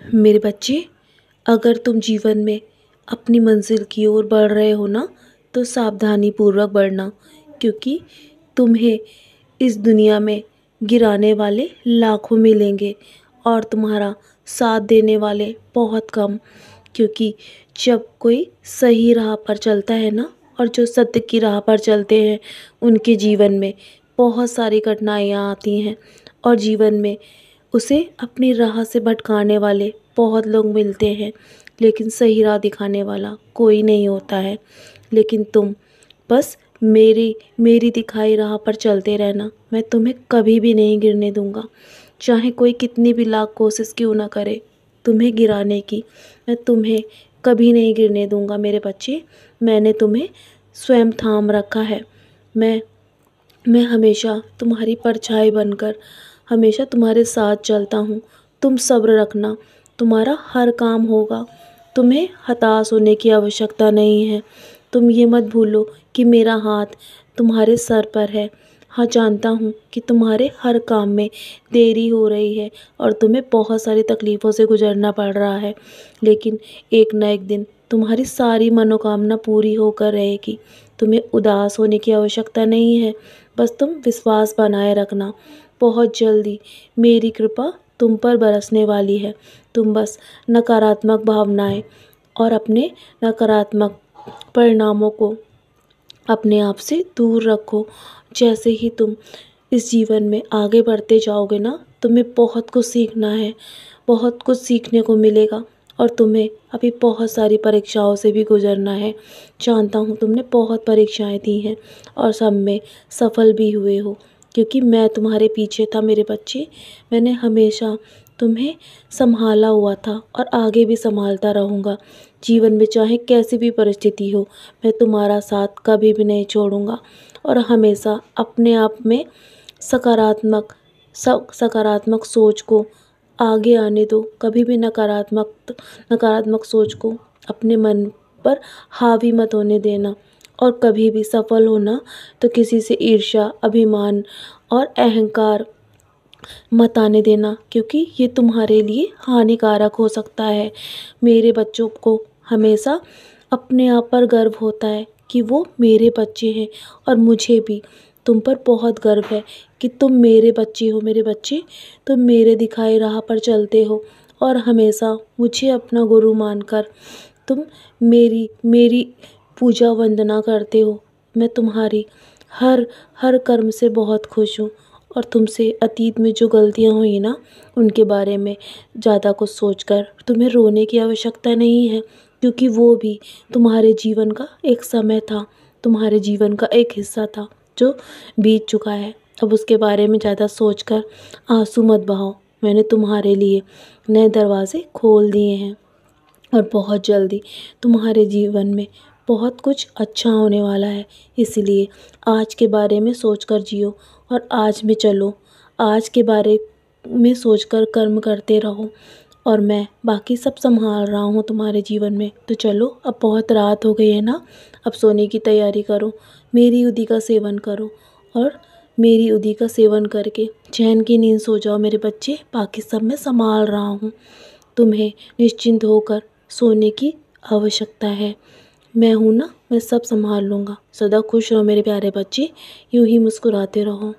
मेरे बच्चे, अगर तुम जीवन में अपनी मंजिल की ओर बढ़ रहे हो ना, तो सावधानी पूर्वक बढ़ना, क्योंकि तुम्हें इस दुनिया में गिराने वाले लाखों मिलेंगे और तुम्हारा साथ देने वाले बहुत कम। क्योंकि जब कोई सही राह पर चलता है ना, और जो सत्य की राह पर चलते हैं, उनके जीवन में बहुत सारी कठिनाइयाँ आती हैं और जीवन में उसे अपनी राह से भटकाने वाले बहुत लोग मिलते हैं, लेकिन सही राह दिखाने वाला कोई नहीं होता है। लेकिन तुम बस मेरी मेरी दिखाई राह पर चलते रहना। मैं तुम्हें कभी भी नहीं गिरने दूंगा, चाहे कोई कितनी भी लाख कोशिश क्यों ना करे तुम्हें गिराने की। मैं तुम्हें कभी नहीं गिरने दूंगा मेरे बच्चे। मैंने तुम्हें स्वयं थाम रखा है। मैं मैं हमेशा तुम्हारी परछाई बनकर हमेशा तुम्हारे साथ चलता हूँ। तुम सब्र रखना, तुम्हारा हर काम होगा। तुम्हें हताश होने की आवश्यकता नहीं है। तुम ये मत भूलो कि मेरा हाथ तुम्हारे सर पर है। हाँ, जानता हूँ कि तुम्हारे हर काम में देरी हो रही है और तुम्हें बहुत सारी तकलीफ़ों से गुजरना पड़ रहा है, लेकिन एक न एक दिन तुम्हारी सारी मनोकामना पूरी होकर रहेगी। तुम्हें उदास होने की आवश्यकता नहीं है, बस तुम विश्वास बनाए रखना। बहुत जल्दी मेरी कृपा तुम पर बरसने वाली है। तुम बस नकारात्मक भावनाएं और अपने नकारात्मक परिणामों को अपने आप से दूर रखो। जैसे ही तुम इस जीवन में आगे बढ़ते जाओगे ना, तुम्हें बहुत कुछ सीखना है, बहुत कुछ सीखने को मिलेगा और तुम्हें अभी बहुत सारी परीक्षाओं से भी गुजरना है। जानता हूँ तुमने बहुत परीक्षाएं दी हैं और सब में सफल भी हुए हो, क्योंकि मैं तुम्हारे पीछे था मेरे बच्चे। मैंने हमेशा तुम्हें संभाला हुआ था और आगे भी संभालता रहूँगा। जीवन में चाहे कैसी भी परिस्थिति हो, मैं तुम्हारा साथ कभी भी नहीं छोड़ूंगा और हमेशा अपने आप में सकारात्मक सोच को आगे आने दो। कभी भी नकारात्मक सोच को अपने मन पर हावी मत होने देना। और कभी भी सफल होना तो किसी से ईर्ष्या, अभिमान और अहंकार मत आने देना, क्योंकि ये तुम्हारे लिए हानिकारक हो सकता है। मेरे बच्चों को हमेशा अपने आप पर गर्व होता है कि वो मेरे बच्चे हैं और मुझे भी तुम पर बहुत गर्व है कि तुम मेरे बच्चे हो। मेरे बच्चे, तुम मेरे दिखाई राह पर चलते हो और हमेशा मुझे अपना गुरु मानकर तुम मेरी मेरी पूजा वंदना करते हो। मैं तुम्हारी हर हर कर्म से बहुत खुश हूँ और तुमसे अतीत में जो गलतियाँ हुई ना, उनके बारे में ज़्यादा कुछ सोचकर तुम्हें रोने की आवश्यकता नहीं है, क्योंकि वो भी तुम्हारे जीवन का एक समय था, तुम्हारे जीवन का एक हिस्सा था जो बीत चुका है। अब उसके बारे में ज़्यादा सोचकर आंसू मत बहाओ। मैंने तुम्हारे लिए नए दरवाजे खोल दिए हैं और बहुत जल्दी तुम्हारे जीवन में बहुत कुछ अच्छा होने वाला है। इसलिए आज के बारे में सोचकर जियो और आज में चलो। आज के बारे में सोचकर कर्म करते रहो और मैं बाकी सब संभाल रहा हूँ तुम्हारे जीवन में। तो चलो, अब बहुत रात हो गई है ना, अब सोने की तैयारी करो। मेरी उदी का सेवन करो और मेरी उदी का सेवन करके चैन की नींद सो जाओ मेरे बच्चे। बाकी सब मैं संभाल रहा हूँ। तुम्हें निश्चिंत होकर सोने की आवश्यकता है। मैं हूँ ना, मैं सब संभाल लूँगा। सदा खुश रहो मेरे प्यारे बच्चे, यूं ही मुस्कुराते रहो।